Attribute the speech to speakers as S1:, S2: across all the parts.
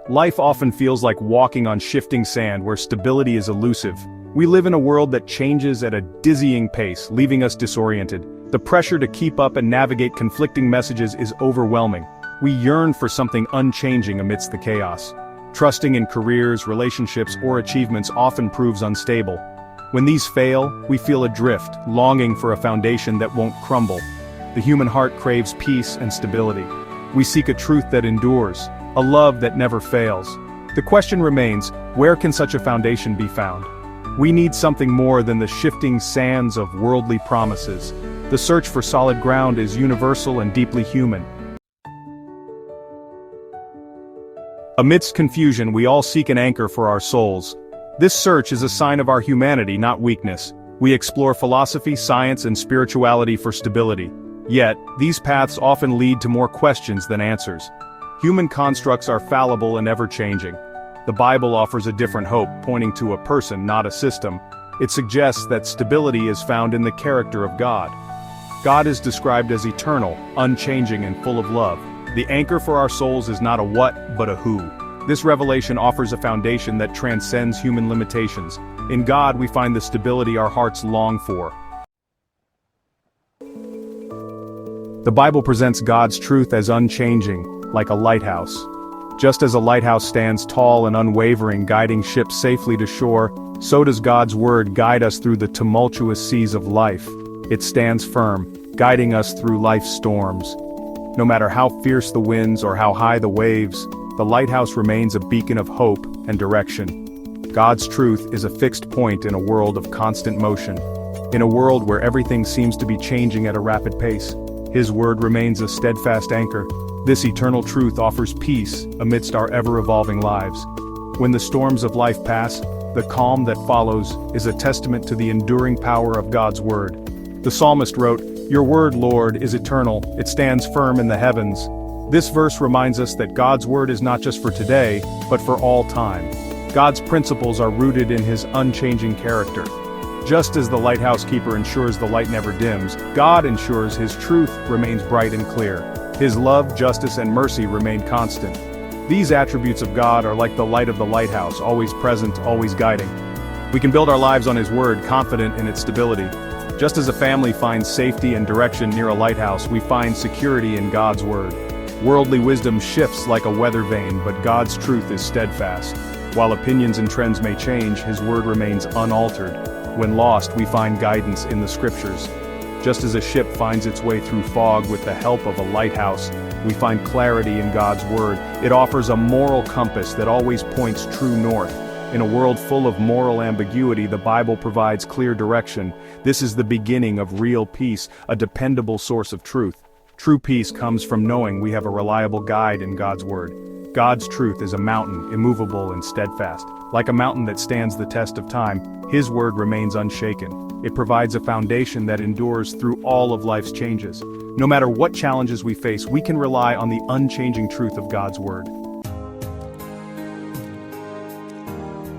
S1: Life often feels like walking on shifting sand where stability is elusive. We live in a world that changes at a dizzying pace, leaving us disoriented. The pressure to keep up and navigate conflicting messages is overwhelming. We yearn for something unchanging amidst the chaos. Trusting in careers, relationships, or achievements often proves unstable. When these fail, we feel adrift, longing for a foundation that won't crumble. The human heart craves peace and stability. We seek a truth that endures, a love that never fails. The question remains, where can such a foundation be found? We need something more than the shifting sands of worldly promises. The search for solid ground is universal and deeply human. Amidst confusion, we all seek an anchor for our souls. This search is a sign of our humanity, not weakness. We explore philosophy, science, and spirituality for stability. Yet, these paths often lead to more questions than answers. Human constructs are fallible and ever-changing. The Bible offers a different hope, pointing to a person, not a system. It suggests that stability is found in the character of God. God is described as eternal, unchanging, and full of love. The anchor for our souls is not a what, but a who. This revelation offers a foundation that transcends human limitations. In God we find the stability our hearts long for. The Bible presents God's truth as unchanging, like a lighthouse. Just as a lighthouse stands tall and unwavering, guiding ships safely to shore, so does God's word guide us through the tumultuous seas of life. It stands firm, guiding us through life's storms. No matter how fierce the winds or how high the waves, the lighthouse remains a beacon of hope and direction. God's truth is a fixed point in a world of constant motion. In a world where everything seems to be changing at a rapid pace, His word remains a steadfast anchor. This eternal truth offers peace amidst our ever-evolving lives. When the storms of life pass, the calm that follows is a testament to the enduring power of God's word. The psalmist wrote, "Your word, Lord, is eternal, it stands firm in the heavens." This verse reminds us that God's word is not just for today, but for all time. God's principles are rooted in His unchanging character. Just as the lighthouse keeper ensures the light never dims, God ensures His truth remains bright and clear. His love, justice, and mercy remain constant. These attributes of God are like the light of the lighthouse, always present, always guiding. We can build our lives on His word, confident in its stability. Just as a family finds safety and direction near a lighthouse, we find security in God's word. Worldly wisdom shifts like a weather vane, but God's truth is steadfast. While opinions and trends may change, His word remains unaltered. When lost, we find guidance in the scriptures. Just as a ship finds its way through fog with the help of a lighthouse, we find clarity in God's word. It offers a moral compass that always points true north. In a world full of moral ambiguity, the Bible provides clear direction. This is the beginning of real peace, a dependable source of truth. True peace comes from knowing we have a reliable guide in God's word. God's truth is a mountain, immovable and steadfast. Like a mountain that stands the test of time, His word remains unshaken. It provides a foundation that endures through all of life's changes. No matter what challenges we face, we can rely on the unchanging truth of God's word.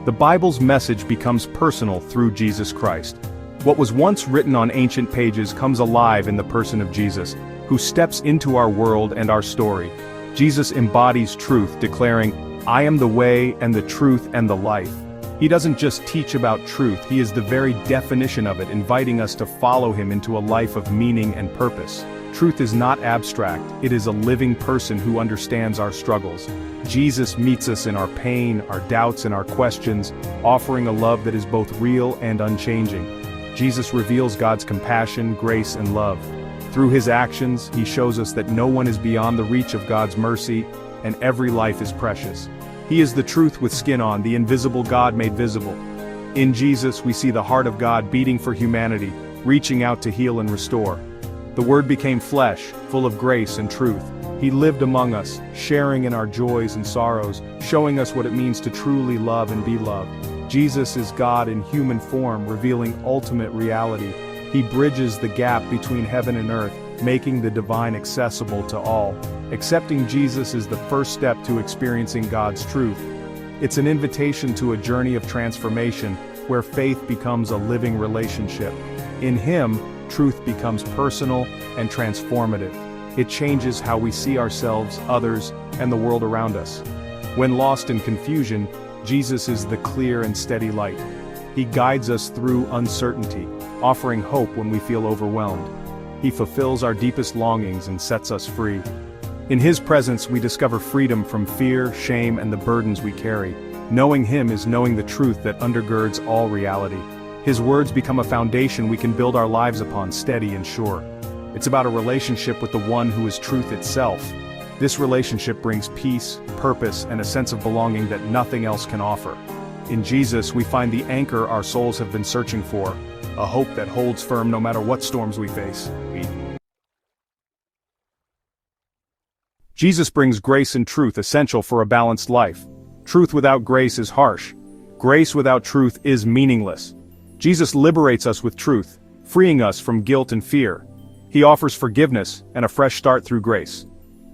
S1: The Bible's message becomes personal through Jesus Christ. What was once written on ancient pages comes alive in the person of Jesus, who steps into our world and our story. Jesus embodies truth, declaring, "I am the way and the truth and the life." He doesn't just teach about truth, He is the very definition of it, inviting us to follow Him into a life of meaning and purpose. Truth is not abstract, it is a living person who understands our struggles. Jesus meets us in our pain, our doubts, and our questions, offering a love that is both real and unchanging. Jesus reveals God's compassion, grace, and love. Through His actions, He shows us that no one is beyond the reach of God's mercy, and every life is precious. He is the truth with skin on, the invisible God made visible. In Jesus, we see the heart of God beating for humanity, reaching out to heal and restore. The Word became flesh, full of grace and truth. He lived among us, sharing in our joys and sorrows, showing us what it means to truly love and be loved. Jesus is God in human form, revealing ultimate reality. He bridges the gap between heaven and earth, making the divine accessible to all. Accepting Jesus is the first step to experiencing God's truth. It's an invitation to a journey of transformation, where faith becomes a living relationship. In Him, truth becomes personal and transformative. It changes how we see ourselves, others, and the world around us. When lost in confusion, Jesus is the clear and steady light. He guides us through uncertainty, offering hope when we feel overwhelmed. He fulfills our deepest longings and sets us free. In His presence we discover freedom from fear, shame, and the burdens we carry. Knowing Him is knowing the truth that undergirds all reality. His words become a foundation we can build our lives upon, steady and sure. It's about a relationship with the one who is truth itself. This relationship brings peace, purpose, and a sense of belonging that nothing else can offer. In Jesus we find the anchor our souls have been searching for, a hope that holds firm no matter what storms we face. Jesus brings grace and truth essential for a balanced life. Truth without grace is harsh. Grace without truth is meaningless. Jesus liberates us with truth, freeing us from guilt and fear. He offers forgiveness and a fresh start through grace.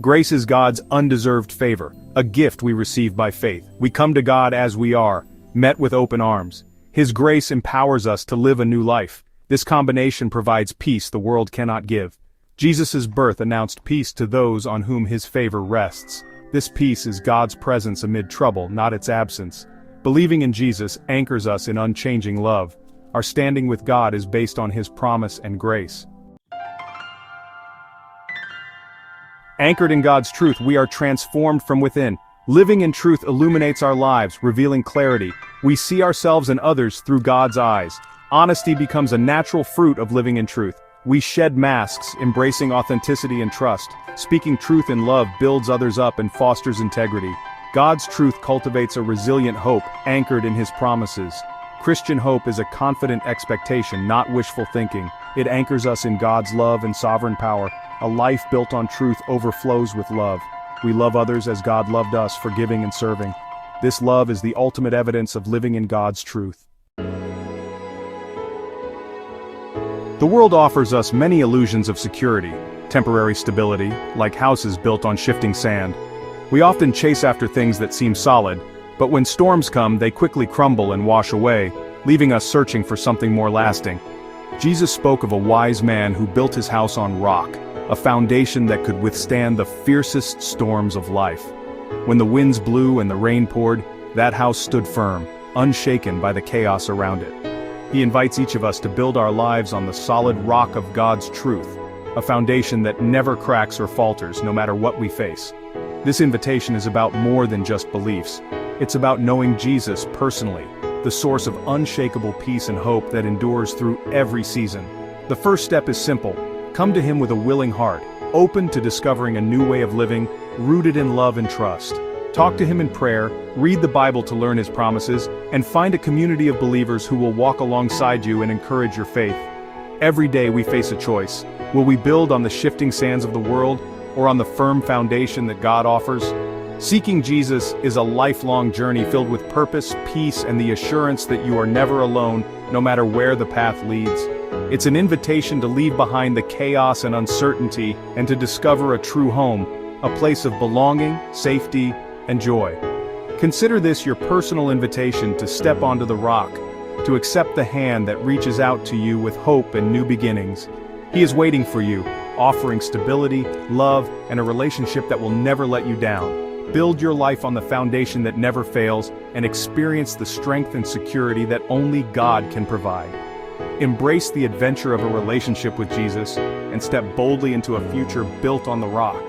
S1: Grace is God's undeserved favor, a gift we receive by faith. We come to God as we are, met with open arms. His grace empowers us to live a new life. This combination provides peace the world cannot give. Jesus' birth announced peace to those on whom His favor rests. This peace is God's presence amid trouble, not its absence. Believing in Jesus anchors us in unchanging love. Our standing with God is based on His promise and grace. Anchored in God's truth, we are transformed from within. Living in truth illuminates our lives, revealing clarity. We see ourselves and others through God's eyes. Honesty becomes a natural fruit of living in truth. We shed masks, embracing authenticity and trust. Speaking truth in love builds others up and fosters integrity. God's truth cultivates a resilient hope, anchored in His promises. Christian hope is a confident expectation, not wishful thinking. It anchors us in God's love and sovereign power. A life built on truth overflows with love. We love others as God loved us, forgiving and serving. This love is the ultimate evidence of living in God's truth. The world offers us many illusions of security, temporary stability, like houses built on shifting sand. We often chase after things that seem solid, but when storms come, they quickly crumble and wash away, leaving us searching for something more lasting. Jesus spoke of a wise man who built his house on rock, a foundation that could withstand the fiercest storms of life. When the winds blew and the rain poured, that house stood firm, unshaken by the chaos around it. He invites each of us to build our lives on the solid rock of God's truth, a foundation that never cracks or falters no matter what we face. This invitation is about more than just beliefs. It's about knowing Jesus personally, the source of unshakable peace and hope that endures through every season. The first step is simple. Come to Him with a willing heart, open to discovering a new way of living, rooted in love and trust. Talk to Him in prayer, read the Bible to learn His promises, and find a community of believers who will walk alongside you and encourage your faith. Every day we face a choice. Will we build on the shifting sands of the world, or on the firm foundation that God offers? Seeking Jesus is a lifelong journey filled with purpose, peace, and the assurance that you are never alone, no matter where the path leads. It's an invitation to leave behind the chaos and uncertainty and to discover a true home, a place of belonging, safety, and joy. Consider this your personal invitation to step onto the rock, to accept the hand that reaches out to you with hope and new beginnings. He is waiting for you, offering stability, love, and a relationship that will never let you down. Build your life on the foundation that never fails and experience the strength and security that only God can provide. Embrace the adventure of a relationship with Jesus and step boldly into a future built on the rock.